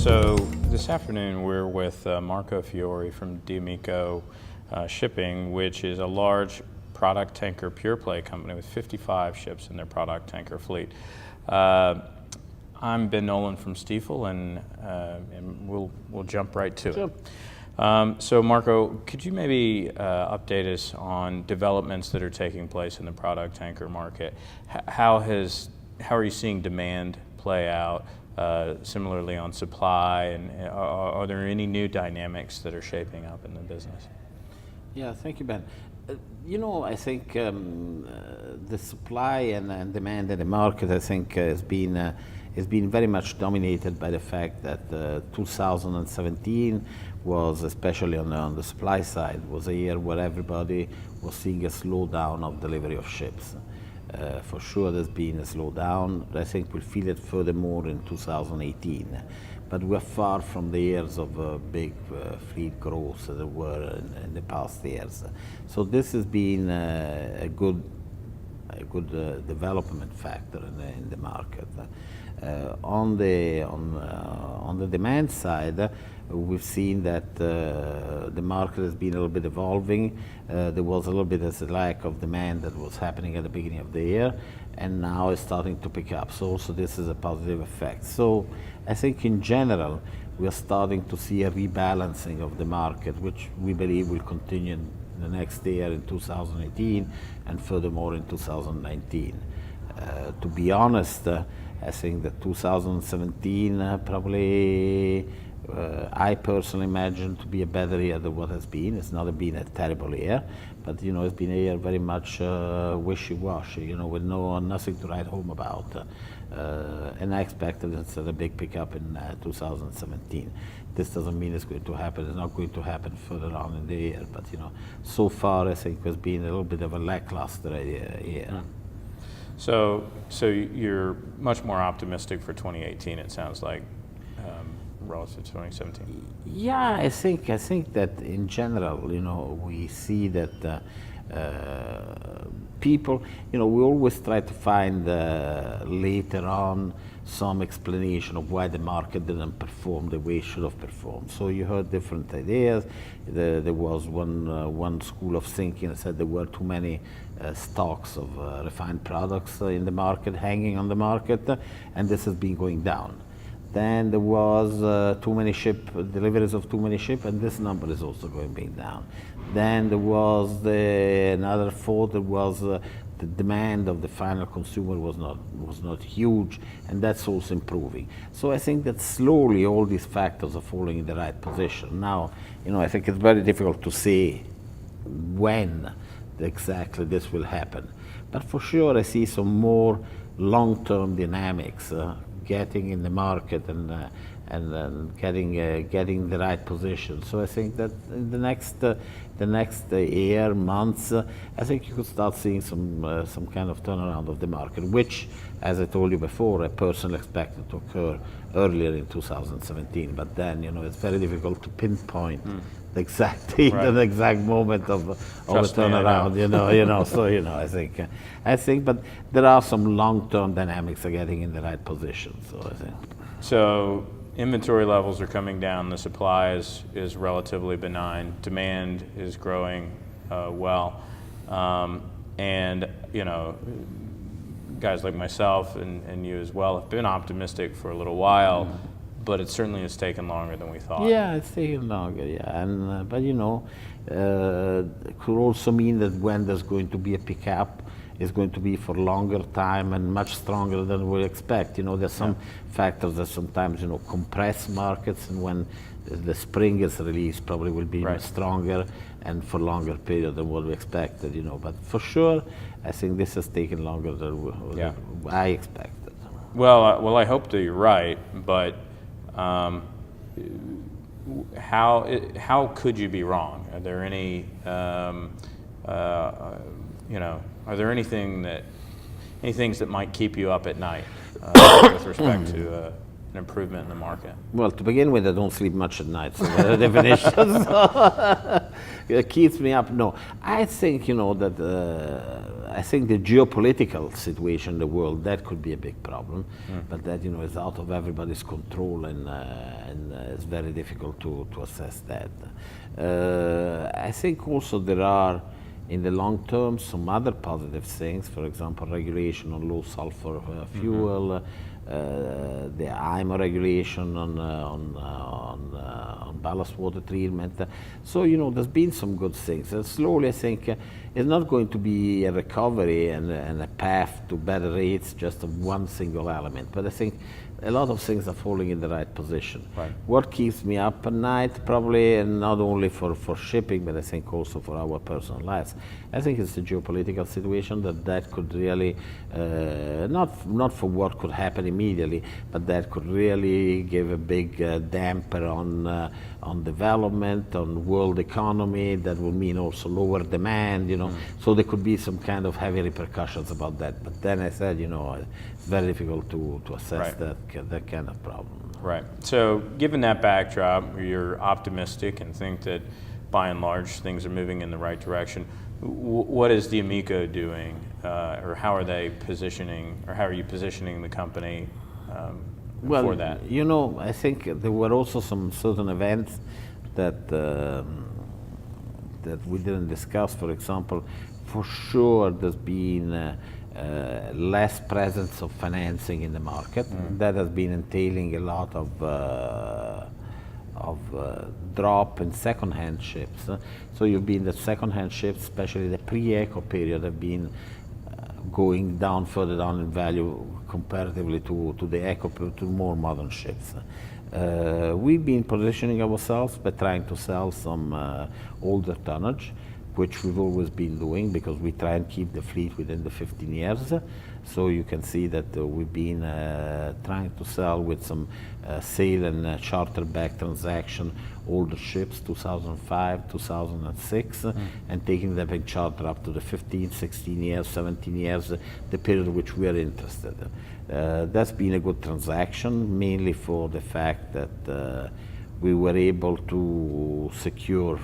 So this afternoon we're with Marco Fiori from D'Amico Shipping, which is a large product tanker pure play company with 55 ships in their product tanker fleet. I'm Ben Nolan from Stifel, and we'll jump right to it. So Marco, could you maybe update us on developments that are taking place in the product tanker market? How are you seeing demand play out? Similarly on supply, and are there any new dynamics that are shaping up in the business? Yeah, thank you, Ben. I think the supply and demand in the market, I think, has been very much dominated by the fact that 2017 was, especially on the supply side, was a year where everybody was seeing a slowdown of delivery of ships. For sure there's been a slowdown. I think we'll feel it furthermore in 2018. But we're far from the years of big fleet growth that were in the past years. So this has been a good development factor in the market. On the demand side, we've seen that the market has been a little bit evolving. There was a little bit of a lack of demand that was happening at the beginning of the year, and now it's starting to pick up. So also this is a positive effect. So I think in general, we are starting to see a rebalancing of the market, which we believe will continue in the next year in 2018 and furthermore in 2019. To be honest, I think that 2017 probably I personally imagine to be a better year than what has been. It's not been a terrible year, but it's been a year very much wishy-washy, with nothing to write home about. And I expected a big pickup in 2017. This doesn't mean it's going to happen. It's not going to happen further on in the year, but so far I think it's been a little bit of a lackluster year. So you're much more optimistic for 2018, it sounds like, relative to 2017. Yeah, I think that in general, we see that people, we always try to find later on some explanation of why the market didn't perform the way it should have performed. So you heard different ideas. There was one school of thinking that said there were too many stocks of refined products in the market, hanging on the market, and this has been going down. Then there was too many deliveries of too many ships, and this number is also going down. Then there was another thought that was the demand of the final consumer was not huge, and that's also improving. So I think that slowly all these factors are falling in the right position. Now, I think it's very difficult to say when exactly this will happen, but for sure I see some more long-term dynamics getting in the market and getting the right position. So I think that in the next year, months, I think you could start seeing some kind of turnaround of the market, which, as I told you before, I personally expected to occur earlier in 2017. But then, it's very difficult to pinpoint the exact date and the exact moment of a turnaround. So I think, but there are some long-term dynamics are getting in the right position. So I think. So inventory levels are coming down. The supply is relatively benign. Demand is growing well, and guys like myself and you as well have been optimistic for a little while. But it certainly has taken longer than we thought. Yeah, it's taken longer, yeah. And but it could also mean that when there's going to be a pickup, it's going to be for longer time and much stronger than we expect. There's some factors that sometimes compress markets, and when the spring is released, probably will be stronger and for longer period than what we expected. But for sure, I think this has taken longer than I expected. Well, I hope that you're right, but. How could you be wrong? Are there any are there any things that might keep you up at night with respect to an improvement in the market? Well, to begin with, I don't sleep much at night, so the definition it keeps me up. No, I think that I think the geopolitical situation in the world, that could be a big problem, but that is out of everybody's control, and it's very difficult to assess that. I think also there are, in the long term, some other positive things. For example, regulation on low sulfur fuel, the IMO regulation on ballast water treatment. So there's been some good things. And slowly, I think it's not going to be a recovery and a path to better rates just of one single element. But I think a lot of things are falling in the right position. Right. What keeps me up at night, probably, and not only for shipping, but I think also for our personal lives, I think it's the geopolitical situation that could really, not for what could happen immediately, but that could really give a big damper on development, on world economy. That would mean also lower demand, So there could be some kind of heavy repercussions about that. But then I said, it's very difficult to assess that kind of problem. Right. So given that backdrop, you're optimistic and think that by and large things are moving in the right direction. What is the Amico doing, or how are they positioning, or how are you positioning the company for that? I think there were also some certain events that we didn't discuss. For example, for sure there's been less presence of financing in the market. That has been entailing a lot of drop in second-hand ships. So you've been the second-hand ships, especially the pre-eco period, have been going down further down in value comparatively to the eco, to more modern ships. We've been positioning ourselves by trying to sell some older tonnage, which we've always been doing because we try and keep the fleet within the 15 years. So you can see that we've been trying to sell with some sale and charter-back transaction older ships, 2005, 2006, and taking them in charter up to the 15, 16 years, 17 years, the period which we are interested in. That's been a good transaction, mainly for the fact that we were able to secure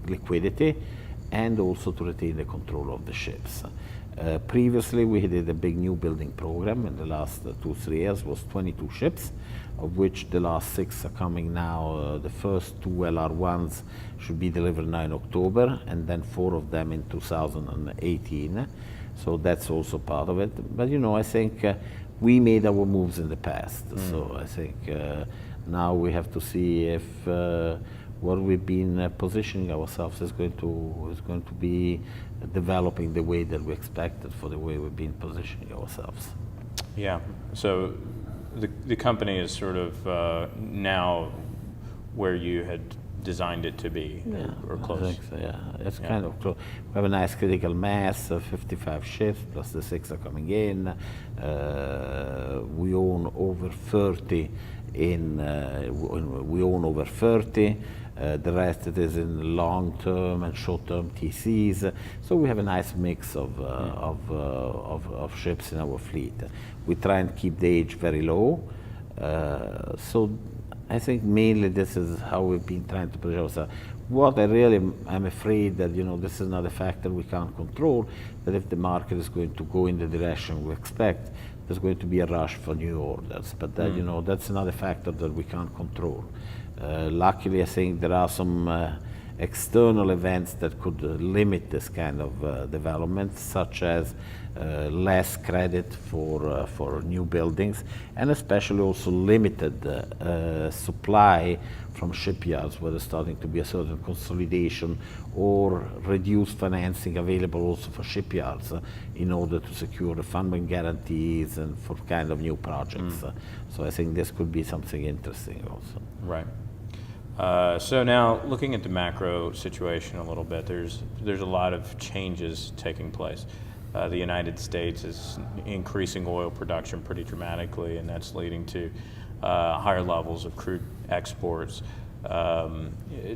liquidity and also to retain the control of the ships. Previously, we did a big new building program in the last 2-3 years, was 22 ships, of which the last 6 are coming now. The first 2 LR1s should be delivered now in October, and then 4 of them in 2018. So that's also part of it. But I think we made our moves in the past. So I think now we have to see if what we've been positioning ourselves is going to be developing the way that we expected for the way we've been positioning ourselves. Yeah. So the company is sort of now where you had designed it to be, or close. I think so, yeah. It's kind of close. We have a nice critical mass of 55 ships, plus the 6 are coming in. We own over 30 we own over 30. The rest it is in long-term and short-term TCs. So we have a nice mix of ships in our fleet. We try and keep the age very low. So I think mainly this is how we've been trying to position ourselves. What I really am afraid that this is not a factor we can't control, that if the market is going to go in the direction we expect, there's going to be a rush for new orders. But that, that's another factor that we can't control. Luckily, I think there are some external events that could limit this kind of development, such as less credit for new buildings, and especially also limited supply from shipyards, where there's starting to be a certain consolidation or reduced financing available also for shipyards in order to secure the funding guarantees and for kind of new projects. So I think this could be something interesting also. Right. So now, looking at the macro situation a little bit, there's a lot of changes taking place. The United States is increasing oil production pretty dramatically, and that's leading to higher levels of crude exports.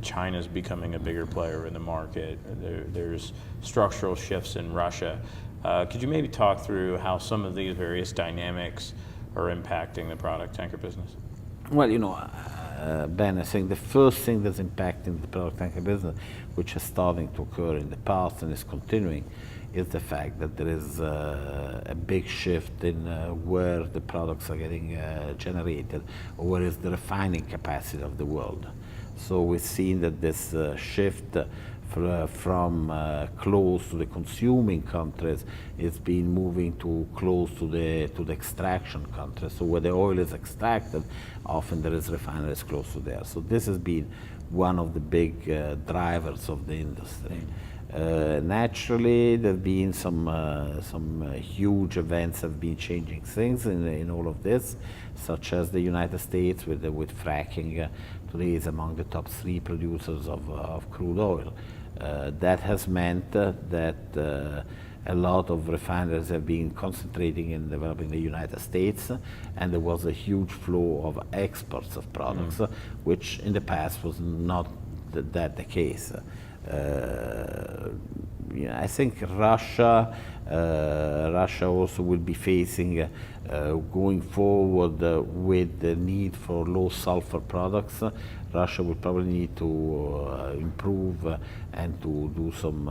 China's becoming a bigger player in the market. There's structural shifts in Russia. Could you maybe talk through how some of these various dynamics are impacting the product tanker business? Well, Ben, I think the first thing that's impacting the product tanker business, which is starting to occur in the past and is continuing, is the fact that there is a big shift in where the products are getting generated, or where is the refining capacity of the world. So we've seen that this shift from close to the consuming countries is been moving to close to the extraction countries. So where the oil is extracted, often there is refineries close to there. So this has been one of the big drivers of the industry. Naturally, there have been some huge events have been changing things in all of this, such as the United States with fracking. Today is among the top 3 producers of crude oil. That has meant that a lot of refineries have been concentrating in developing the United States, and there was a huge flow of exports of products, which in the past was not that the case. I think Russia also will be facing going forward with the need for low sulfur products. Russia will probably need to improve and to do some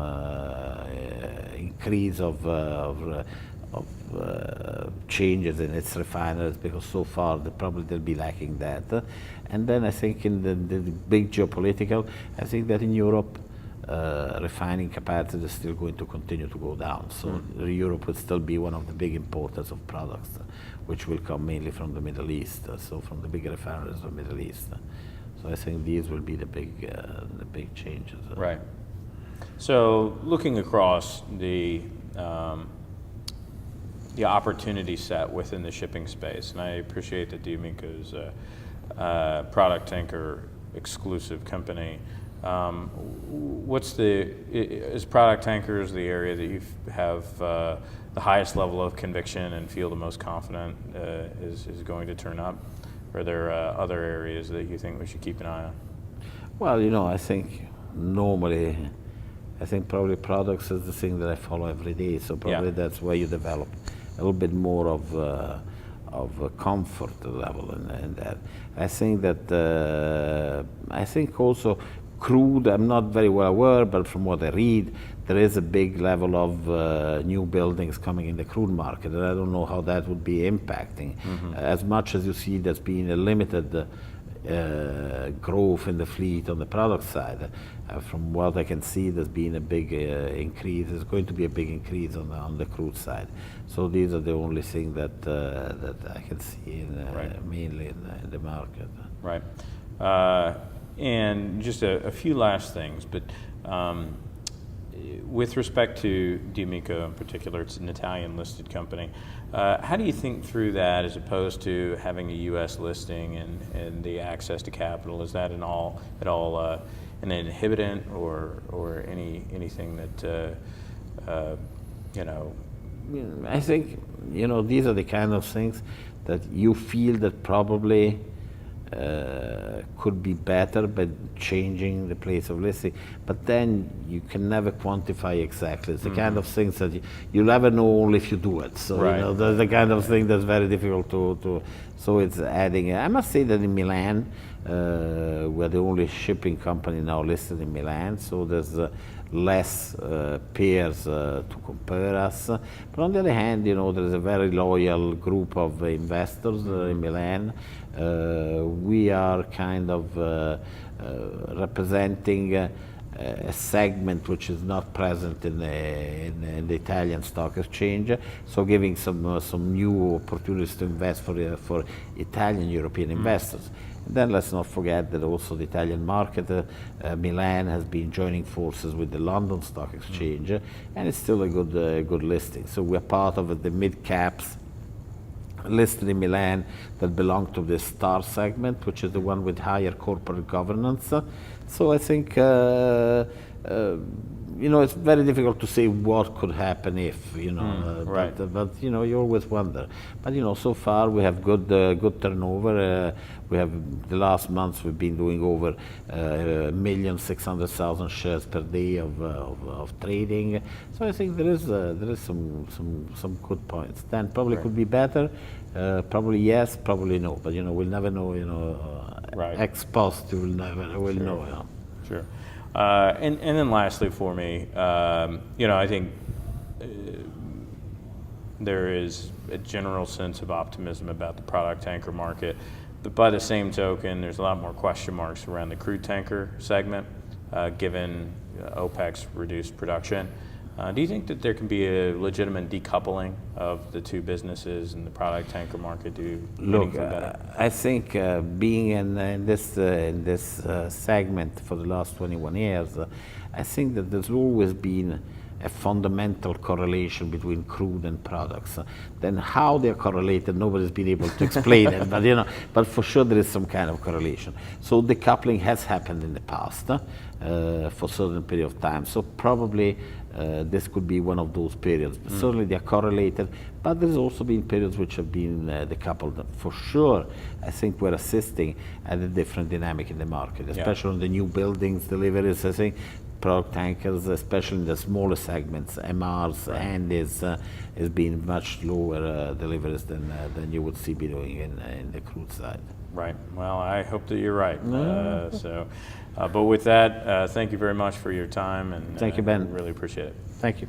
increase of changes in its refineries, because so far they'll be lacking that. And then I think in the big geopolitical, I think that in Europe, refining capacity is still going to continue to go down. So Europe will still be one of the big importers of products, which will come mainly from the Middle East, so from the big refineries of the Middle East. So I think these will be the big changes. Right. So looking across the opportunity set within the shipping space, and I appreciate that D'Amico's a product tanker exclusive company. Is product tankers the area that you have the highest level of conviction and feel the most confident is going to turn up? Or are there other areas that you think we should keep an eye on? Well, I think normally, probably products is the thing that I follow every day. So probably that's where you develop a little bit more of a comfort level in that. I think that also crude, I'm not very well aware, but from what I read, there is a big level of new buildings coming in the crude market, and I don't know how that would be impacting. As much as you see there's been a limited growth in the fleet on the product side, from what I can see, there's been a big increase. There's going to be a big increase on the crude side. So these are the only things that I can see mainly in the market. Right. And just a few last things, but with respect to D'Amico in particular, it's an Italian listed company. How do you think through that as opposed to having a U.S. listing and the access to capital? Is that at all an inhibitant or anything that I think these are the kind of things that you feel that probably could be better by changing the place of listing, but then you can never quantify exactly. It's the kind of things that you'll never know only if you do it. So that's the kind of thing that's very difficult to. So it's adding. I must say that in Milan, we're the only shipping company now listed in Milan. So there's less peers to compare us. But on the other hand, there's a very loyal group of investors in Milan. We are kind of representing a segment which is not present in the Italian stock exchange, so giving some new opportunities to invest for Italian European investors. And then let's not forget that also the Italian market, Milan has been joining forces with the London Stock Exchange, and it's still a good listing. So we're part of the mid caps listed in Milan that belong to the star segment, which is the one with higher corporate governance. So I think it's very difficult to say what could happen if, but you always wonder. But so far we have good turnover. We have the last months we've been doing over 1,600,000 shares per day of trading. So I think there is some good points. Then probably could be better. Probably yes, probably no. But we'll never know. Ex post, we'll never know. Sure. And then lastly for me, I think there is a general sense of optimism about the product tanker market, but by the same token, there's a lot more question marks around the crude tanker segment, given OPEC's reduced production. Do you think that there can be a legitimate decoupling of the two businesses in the product tanker market? Look, I think being in this segment for the last 21 years, I think that there's always been a fundamental correlation between crude and products. Then how they're correlated, nobody's been able to explain it, but but for sure there is some kind of correlation. So decoupling has happened in the past for a certain period of time. So probably this could be one of those periods. But certainly they are correlated, but there's also been periods which have been decoupled. For sure, I think we're assisting at a different dynamic in the market, especially on the new buildings deliveries. I think product tankers, especially in the smaller segments, MRs, and is being much lower deliveries than you would see be doing in the crude side. Right. Well, I hope that you're right. But with that, thank you very much for your time, and thank you, Ben. Really appreciate it. Thank you.